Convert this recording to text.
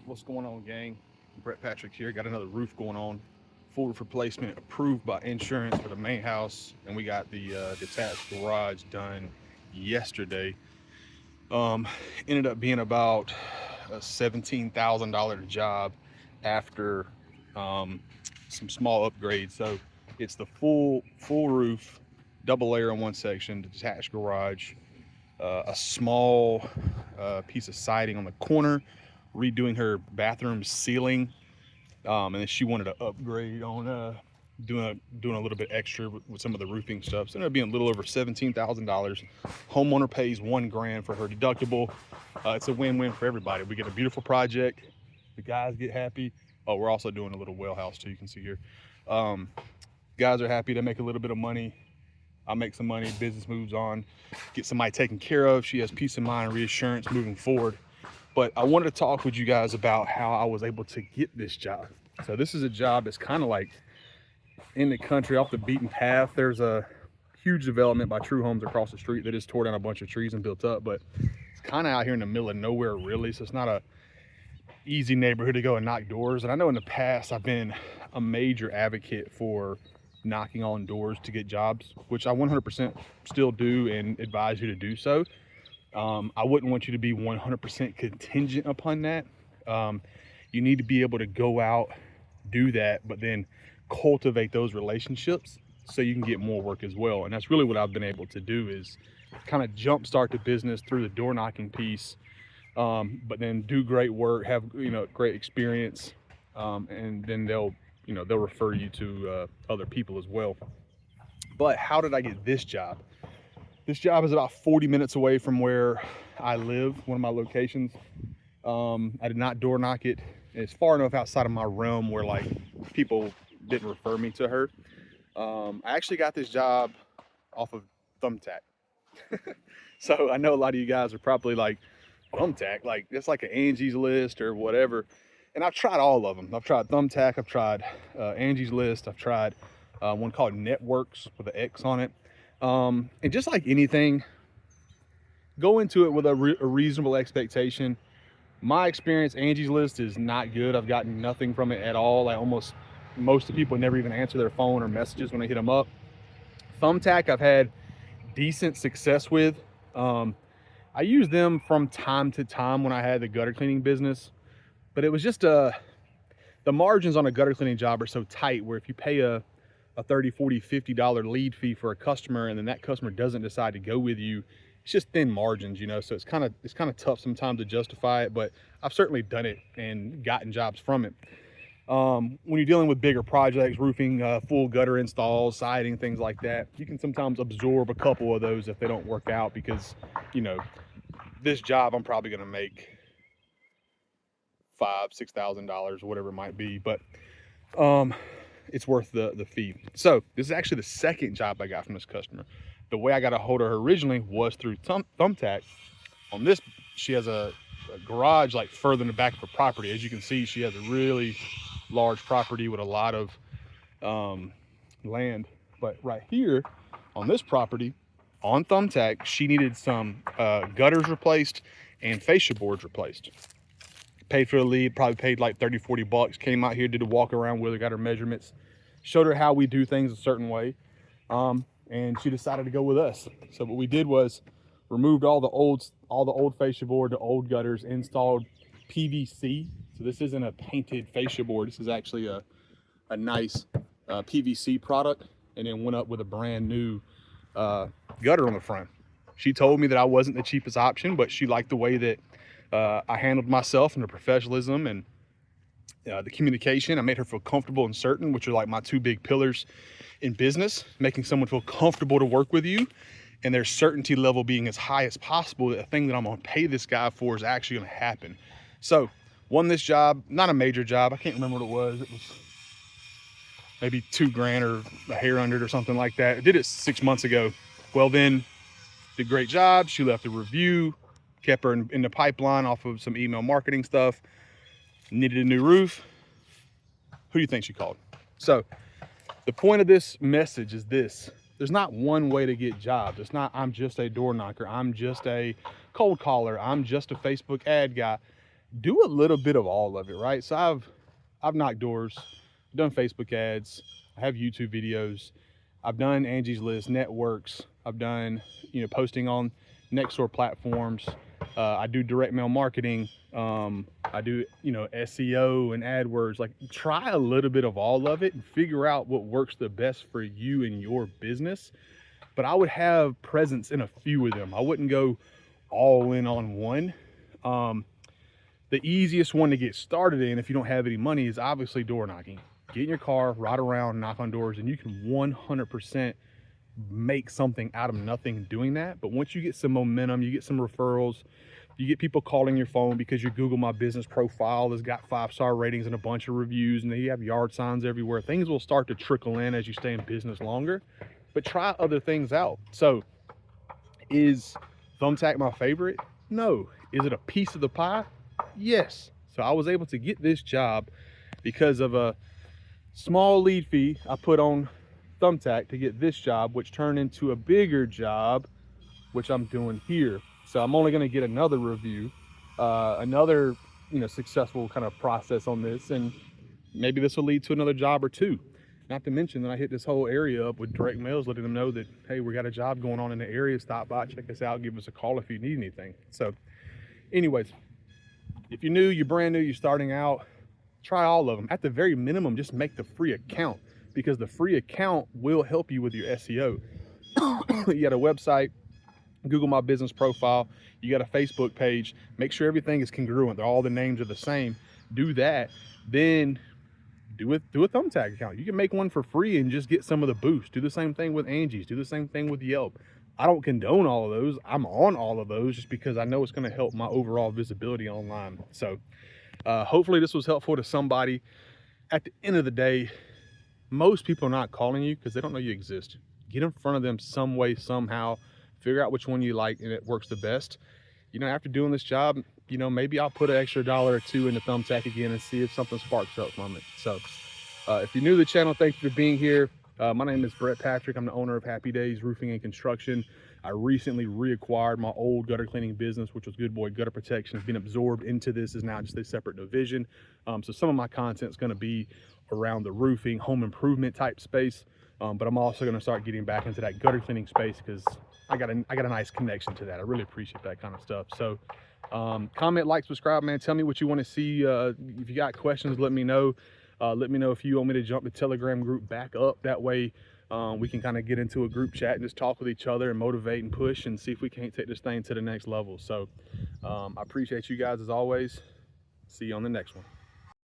What's going on, gang? Brett Patrick here. Got another roof going on. Full roof replacement approved by insurance for the main house, and we got the detached garage done yesterday. Um, Ended up being about a $17,000 job after um, some small upgrades. So it's the full roof, double layer in one section, detached garage, a small piece of siding on the corner, redoing her bathroom ceiling, and then she wanted to upgrade on doing a little bit extra with some of the roofing stuff. So it ended up being a little over $17,000. Homeowner pays 1 grand for her deductible. It's a win-win for everybody. We get a beautiful project. The guys get happy. Oh, we're also doing a little well house too. You can see here. Um, Guys are happy to make a little bit of money. I make some money, business moves on, get somebody taken care of. She has peace of mind and reassurance moving forward. But I wanted to talk with you guys about how I was able to get this job. So this is a job that's kind of like in the country, off the beaten path. There's a huge development by True Homes across the street that just tore down a bunch of trees and built up, but it's kind of out here in the middle of nowhere, really. So it's not a easy neighborhood to go and knock doors. And I know in the past I've been a major advocate for knocking on doors to get jobs, which I 100% still do and advise you to do so. I wouldn't want you to be 100% contingent upon that. You need to be able to go out, do that, but then cultivate those relationships so you can get more work as well. And that's really what I've been able to do, is kind of jumpstart the business through the door knocking piece, but then do great work, have great experience, and then they'll refer you to other people as well. But how did I get this job? This job is about 40 minutes away from where I live, one of my locations. I did not door knock it. It's far enough outside of my realm where like people didn't refer me to her. I actually got this job off of Thumbtack. So I know a lot of you guys are probably like, Thumbtack, like it's like an Angie's List or whatever. And I've tried all of them. I've tried Thumbtack, I've tried Angie's List, I've tried one called Networks with an X on it. And just like anything, go into it with a reasonable expectation. My experience, Angie's List is not good. I've gotten nothing from it at all. Like almost most of the people never even answer their phone or messages when I hit them up. Thumbtack, I've had decent success with. I use them from time to time when I had the gutter cleaning business, but it was just the margins on a gutter cleaning job are so tight where if you pay a 30, 40, $50 lead fee for a customer and then that customer doesn't decide to go with you, it's just thin margins, so it's kind of tough sometimes to justify it, but I've certainly done it and gotten jobs from it. When you're dealing with bigger projects, roofing, full gutter installs, siding, things like that, you can sometimes absorb a couple of those if they don't work out, because this job I'm probably going to make $5,000-6,000 or whatever it might be, but it's worth the fee. So this is actually the second job I got from this customer. The way I got a hold of her originally was through Thumbtack. On this, she has a garage like further in the back of her property. As you can see, she has a really large property with a lot of land. But right here on this property, on Thumbtack, she needed some gutters replaced and fascia boards replaced. Paid for the lead, probably paid like 30-40 bucks. Came out here, did a walk around with her, got her measurements, showed her how we do things a certain way, and she decided to go with us. So what we did was removed all the old fascia board, the old gutters, installed PVC. So this isn't a painted fascia board. This is actually a nice PVC product, and then went up with a brand new gutter on the front. She told me that I wasn't the cheapest option, but she liked the way that I handled myself and the professionalism and the communication. I made her feel comfortable and certain, which are like my two big pillars in business, making someone feel comfortable to work with you and their certainty level being as high as possible that the thing that I'm going to pay this guy for is actually going to happen. So won this job, not a major job. I can't remember what it was. It was maybe $2,000 or a hair under it or something like that. I did it 6 months ago. Well, then did a great job. She left a review, kept her in the pipeline off of some email marketing stuff. Needed a new roof. Who do you think she called? So the point of this message is this: there's not one way to get jobs. It's not, I'm just a door knocker, I'm just a cold caller, I'm just a Facebook ad guy. do a little bit of all of it, right? So I've knocked doors, done Facebook ads, I have YouTube videos, I've done Angie's List, networks, I've done, posting on next door platforms. I do direct mail marketing. I do, SEO and AdWords. Like, try a little bit of all of it and figure out what works the best for you and your business. But I would have presence in a few of them. I wouldn't go all in on one. The easiest one to get started in, if you don't have any money, is obviously door knocking. Get in your car, ride around, knock on doors, and you can 100% make something out of nothing doing that. But once you get some momentum, you get some referrals, you get people calling your phone because your Google My Business profile has got 5-star ratings and a bunch of reviews, and then you have yard signs everywhere. Things will start to trickle in as you stay in business longer. But try other things out. So, is Thumbtack my favorite? No. Is it a piece of the pie? Yes. So I was able to get this job because of a small lead fee I put on Thumbtack to get this job, which turned into a bigger job, which I'm doing here. So I'm only going to get another review, another successful kind of process on this, and maybe this will lead to another job or two. Not to mention that I hit this whole area up with direct mails, letting them know that, hey, we got a job going on in the area. Stop by, check us out, give us a call if you need anything. So anyways, if you're new, you're brand new, you're starting out, try all of them. At the very minimum, just make the free account, because the free account will help you with your SEO. You got a website, Google My Business profile, you got a Facebook page, make sure everything is congruent, all the names are the same. Do that, then do a Thumbtack account. You can make one for free and just get some of the boost. Do the same thing with Angie's, do the same thing with Yelp. I don't condone all of those. I'm on all of those just because I know it's going to help my overall visibility online. So hopefully this was helpful to somebody. At the end of the day, most people are not calling you because they don't know you exist. Get in front of them some way, somehow. Figure out which one you like and it works the best. After doing this job, maybe I'll put an extra $1 or $2 into Thumbtack again and see if something sparks up from it. So if you're new to the channel, thank you for being here. My name is Brett Patrick. I'm the owner of Happy Days Roofing and Construction. I recently reacquired my old gutter cleaning business, which was Good Boy Gutter Protection. It's been absorbed into this, is now just a separate division. So some of my content is going to be around the roofing, home improvement type space. But I'm also going to start getting back into that gutter cleaning space because I got a nice connection to that. I really appreciate that kind of stuff. So comment, like, subscribe, man. Tell me what you want to see. If you got questions, let me know. Let me know if you want me to jump the Telegram group back up. That way we can kind of get into a group chat and just talk with each other and motivate and push and see if we can't take this thing to the next level. So I appreciate you guys as always. See you on the next one.